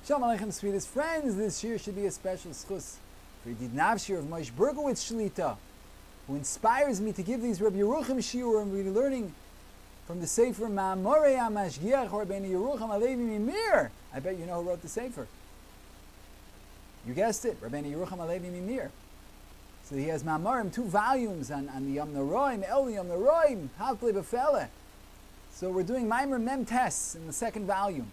Shalom Aleichem, sweetest friends. This year should be a special schus for Yedid Navshir of Moshe Berkowitz Shlita, who inspires me to give these Rabbi Yerucham shiur, and we're learning from the Sefer Ma'amorei HaMashgiach Rabbeinu Yerucham Alevi Mimir. I bet you know who wrote the Sefer. You guessed it, Rabbeinu Yerucham Alevi Mimir. So he has Ma'amorim, 2 volumes on the Yom Noroim, El Yom Noroim, Halkle Befele. So we're doing Maimer Mem Tes in the 2nd volume.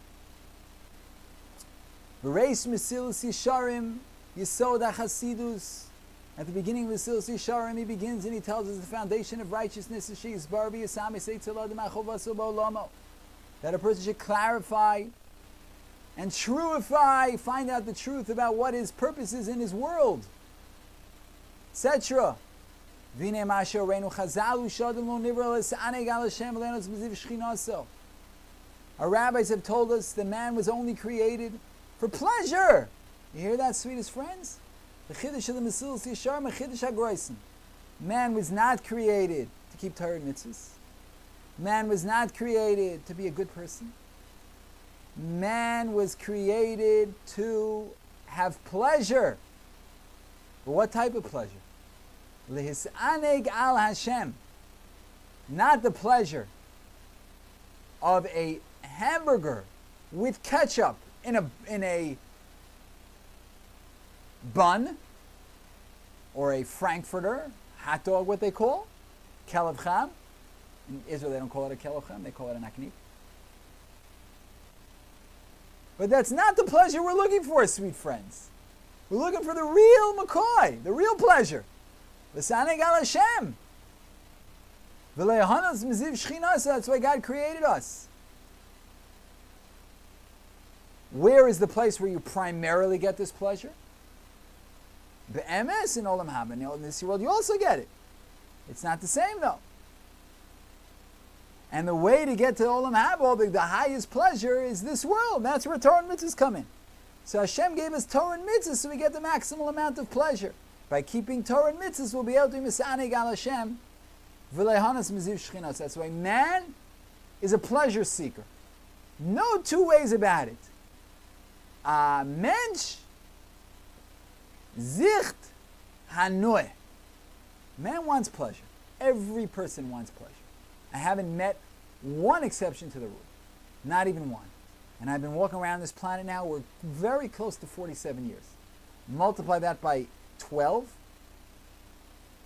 Bereis Mesilas Yesharim, Yesod HaChasidus. At the beginning of Mesilas Yesharim, he begins and he tells us the foundation of righteousness is that a person should clarify and truify, find out the truth about what his purpose is in his world, etc. Our rabbis have told us the man was only created for pleasure. You hear that, sweetest friends? The Chiddush of the Mesilas Yesharim, a Chiddush HaGroisen. Man was not created to keep Torah and mitzvahs. Man was not created to be a good person. Man was created to have pleasure. But what type of pleasure? Lehisaneg al Hashem. Not the pleasure of a hamburger with ketchup in a bun, or a Frankfurter hot dog, what they call kelev cham. In Israel, they don't call it a kelev cham; they call it an aknik. But that's not the pleasure we're looking for, sweet friends. We're looking for the real McCoy, the real pleasure. L'saneg al Hashem. V'le'yahanas miziv shchinas. That's why God created us. Where is the place where you primarily get this pleasure? Be'emes in Olam Haba. In this world, you also get it. It's not the same, though. And the way to get to Olam Haba, the highest pleasure, is this world. That's where Torah and mitzvahs come in. So Hashem gave us Torah and mitzvahs so we get the maximal amount of pleasure. By keeping Torah and mitzvahs, we'll be able to be Misaneg al Hashem. V'leihanas miziv shchinas. That's why man is a pleasure seeker. No 2 ways about it. A mensch zicht hanoe. Man wants pleasure. Every person wants pleasure. I haven't met one exception to the rule. Not even one. And I've been walking around this planet now, we're very close to 47 years. Multiply that by 12.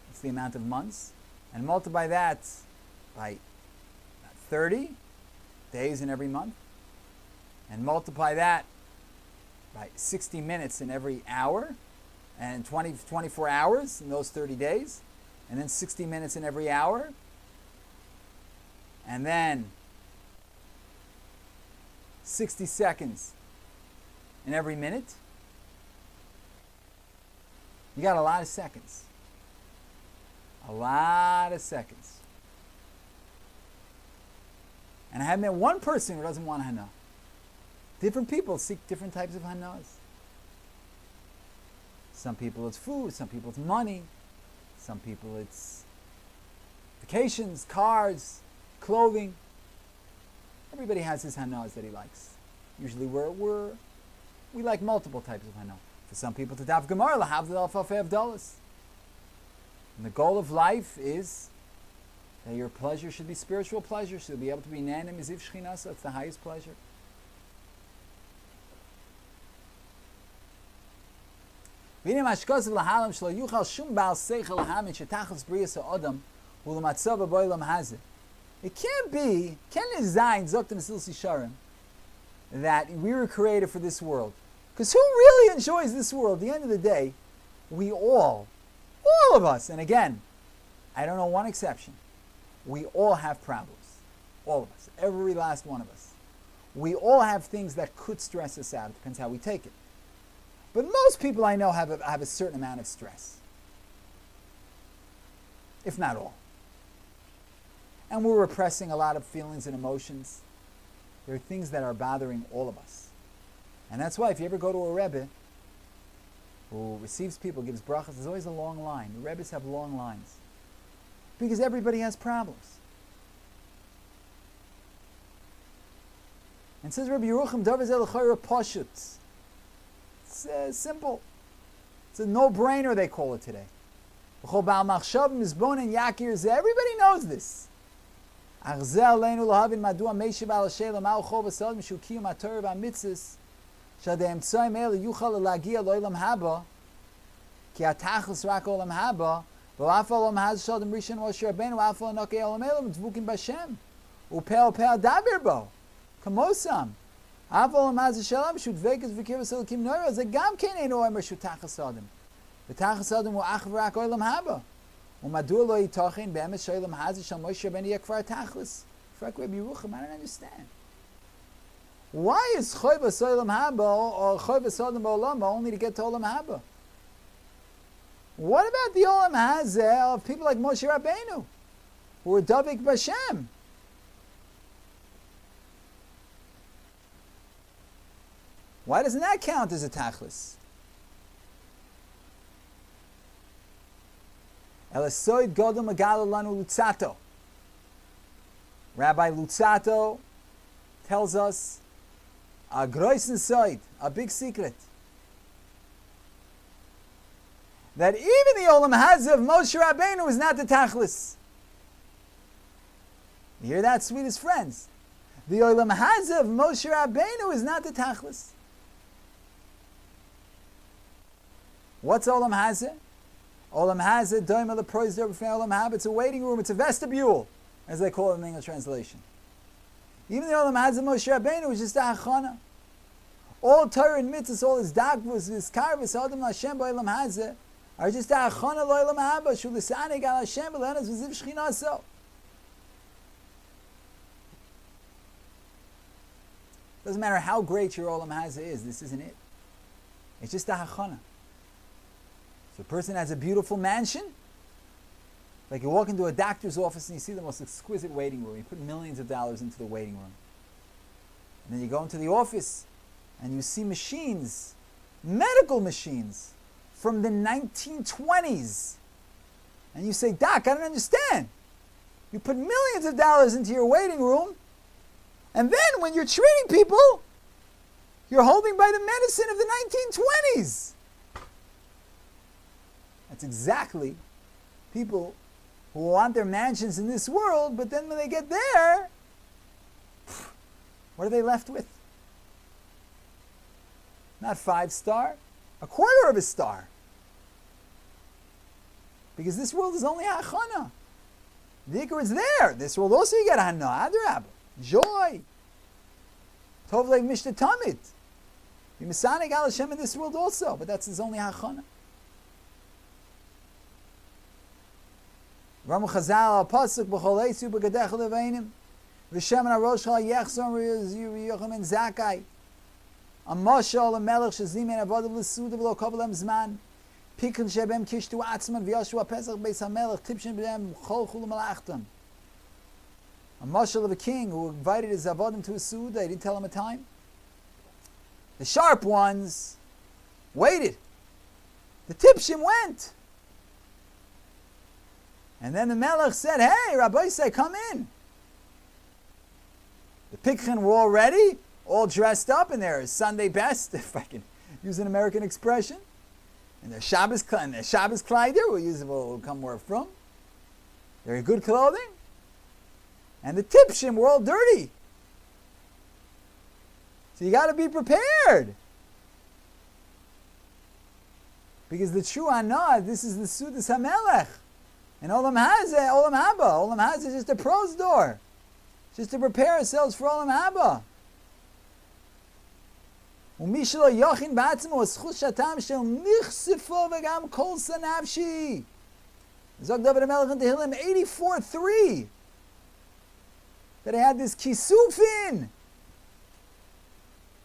That's the amount of months. And multiply that by 30 days in every month. And multiply that by 60 minutes in every hour, and 24 hours in those 30 days, and then 60 minutes in every hour, and then 60 seconds in every minute. You got a lot of seconds. A lot of seconds. And I haven't met one person who doesn't want hana. Different people seek different types of hanas. Some people it's food, some people it's money, some people it's vacations, cars, clothing. Everybody has his hanas that he likes. Usually we like multiple types of hana. For some people, to daf gemara lahavdil alfafei avdalos. And the goal of life is that your pleasure should be spiritual pleasure, so you'll be able to be nanim miziv shchinas. So that's the highest pleasure. It can't be, that we were created for this world. Because who really enjoys this world? At the end of the day, we all of us, and again, I don't know one exception, we all have problems. All of us. Every last one of us. We all have things that could stress us out. It depends how we take it. But most people I know have a certain amount of stress, if not all. And we're repressing a lot of feelings and emotions. There are things that are bothering all of us. And that's why if you ever go to a Rebbe who receives people, gives brachas, there's always a long line. The Rebbes have long lines. Because everybody has problems. And says Rabbi Yerucham, Davar zeh l'chayra pashut. It's simple. It's a no-brainer, they call it today. Everybody knows this. Kamosam. Aval Maz Shalom should Vegas Vikivas Elikim Noira as a Gam Ken Eno Omer Shutachas Adam. The Tachas Adam will Achvarak Oilam Haba. Umadur Lo Yitachin Be'emes Shalom Haz Shal Moshe Ben Yakvar Tachlis. Frak Rabbi Yerucham, I don't understand. Why is Choyvas Oilam Haba or Choyvas Adam Olam only to get to Olam Haba? What about the Olam Hazeh of people like Moshe Rabbeinu, who were Davik Bashem? Why doesn't that count as a tachlis? Elasoid Godel Megala Lanu Lutzato. Rabbi Lutzato tells us a groisen soid, a big secret, that even the Olam Hazeh of Moshe Rabbeinu is not the tachlis. You hear that, sweetest friends? The Olam Hazeh of Moshe Rabbeinu is not the tachlis. What's Olam Hazeh? Olam Hazeh, Doima Leproiz Derby Olam Hab. It's a waiting room. It's a vestibule, as they call it in the English translation. Even the Olam Hazeh Moshe Rabbeinu is just a hachana. All Torah and mitzvahs, all his dagvus, his karvus, Adam Hashem Olam Hazeh, are just a hachana lo'olam haba. Shulisane gal Hashem v'lenas v'ziv shchinaso. Doesn't matter how great your Olam Hazeh is. This isn't it. It's just a hachana. So a person has a beautiful mansion, like you walk into a doctor's office and you see the most exquisite waiting room. You put millions of dollars into the waiting room. And then you go into the office and you see machines, medical machines, from the 1920s. And you say, Doc, I don't understand. You put millions of dollars into your waiting room, and then when you're treating people, you're holding by the medicine of the 1920s. That's exactly people who want their mansions in this world, but then when they get there, what are they left with? Not 5-star, a quarter of a star. Because this world is only hachana. The ikar is there. This world also you get hana, adrab, joy. Tov like mishta tamid. You misanig al Hashem in this world also, but that's his only hachana. Ramu Chazal al pasuk b'chol eisu b'gadech leveinim v'shem arosh chal yechzon riyochem en zakai amashal amelech shazimen avodav l'suda v'lo kovalem zman pikun shebem kishtu atzman v'yoshu pesach beis hamelech tipshin b'dem chol chulu malachtam. A mashal of a king who invited his avodim to a suda. He didn't tell him a time. The sharp ones waited. The tipshim went. And then the Melech said, hey, Rabbi say, come in. The Pikchen were all ready, all dressed up in their Sunday best, if I can use an American expression. And their Shabbos kleider, we'll come where from. They're in good clothing. And the Tipshim were all dirty. So you got to be prepared. Because the true Anah, this is the Sudas HaMelech. And Olam Hazeh, Olam Haba. Olam Hazeh is just a pros door. Just to prepare ourselves for Olam Haba. Umishlo yochin ba'atzmo eschus shatam shel nichsifo v'gam kol sanavshi. Zog David HaMelech in Tehillim 84:3. That I had this kisufin.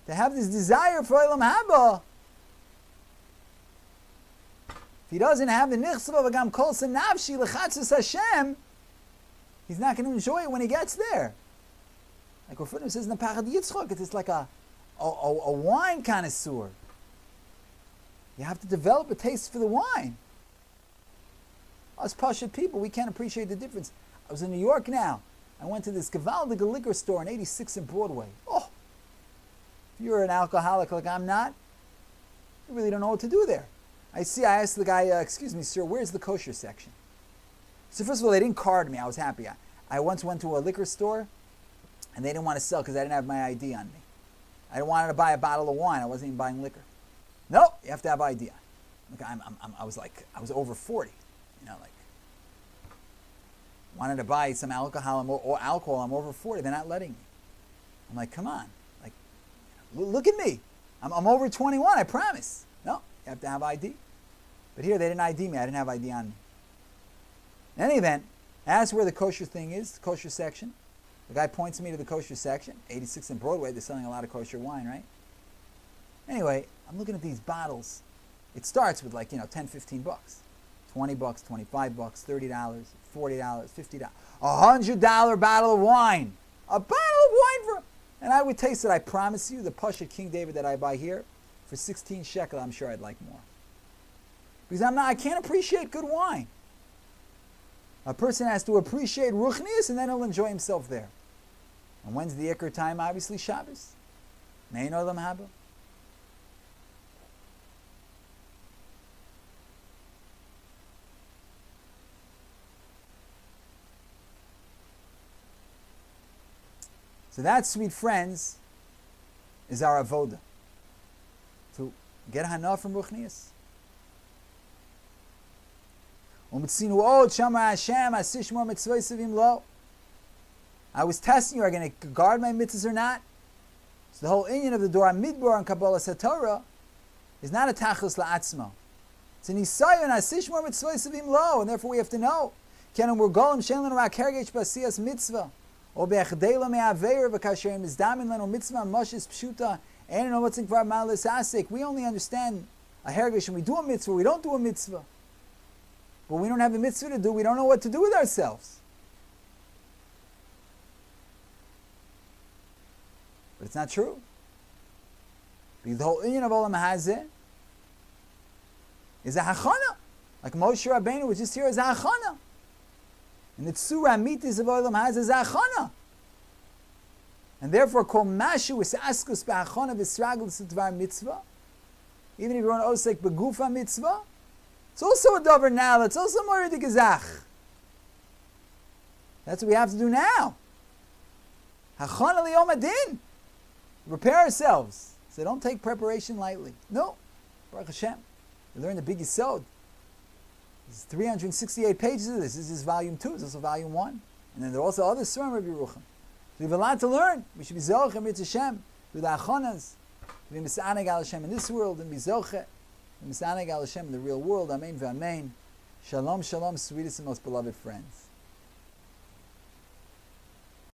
To have this desire for Olam Haba. If he doesn't have the nichsava v'gam kol sanavshi l'chatzos Hashem, he's not going to enjoy it when he gets there. Like Rav says in the Pachad Yitzchok, it's like a wine connoisseur. You have to develop a taste for the wine. Us Pashat people, we can't appreciate the difference. I was in New York now. I went to this Gavaldiga liquor store on 86 and Broadway. Oh, if you're an alcoholic like I'm not, You really don't know what to do there. I asked the guy, excuse me, sir, where's the kosher section? So first of all, they didn't card me. I was happy. I once went to a liquor store, and they didn't want to sell because I didn't have my ID on me. I didn't want to buy a bottle of wine. I wasn't even buying liquor. No, you have to have ID. Look, I was over 40. Wanted to buy some alcohol or alcohol. I'm over 40. They're not letting me. I'm like, come on. Like, look at me. I'm over 21, I promise. No, you have to have ID. But here, they didn't ID me. I didn't have ID on me. In any event, ask where the kosher thing is, the kosher section. The guy points me to the kosher section, 86 and Broadway. They're selling a lot of kosher wine, right? Anyway, I'm looking at these bottles. It starts with like, 10, 15 bucks. 20 bucks, 25 bucks, $30, $40, $50. $100 bottle of wine. A bottle of wine for... And I would taste it, I promise you, the Pasha King David that I buy here, for 16 shekel, I'm sure I'd like more. Because I can't appreciate good wine. A person has to appreciate Ruchnius, and then he'll enjoy himself there. And when's the Iker time? Obviously Shabbos. Mein Olam Haba. So that, sweet friends, is our avoda. To get hana from Ruchnius. I was testing you, are you going to guard my mitzvahs or not? So the whole inyan of the Dor HaMidbar and Kabbalah Satorah is not a tachlis la'atzmo. It's an isayon asishmor mitzvah lo, and therefore we have to know. Kenan we're golim shenlan rak hergesh basiyas mitzvah. O be'achdela me'aveir v'kasher mizdamin leno mitzvah moshes pshuta and no what's in kvar malis asik. We only understand a hergesh when we do a mitzvah, we don't do a mitzvah. But we don't have a mitzvah to do, we don't know what to do with ourselves. But it's not true. Because the whole inyan of Olam Hazeh is a hachana. Like Moshe Rabbeinu was just here as a hachana. And the tzura mitis of Olam Hazeh is a hachana. And therefore, kol mashu is askus b'hachana v'sraglis d'var mitzvah. Even if you're on osek begufa mitzvah, it's also a davar now. It's also more de gezach. That's what we have to do now. Hachana liyom adin. Prepare ourselves. So don't take preparation lightly. No. Baruch Hashem. We learn the big Yisod. There's 368 pages of this. This is volume 2. This is also volume 1. And then there are also other Surim of Yerucham. So we have a lot to learn. We should be Zoch and Mitzvah Hashem. Do the Achonas. To be Misaneg al Hashem in this world and be Zoche. Misaneg al Hashem in the real world. Amen v'amen. Shalom, shalom, sweetest and most beloved friends.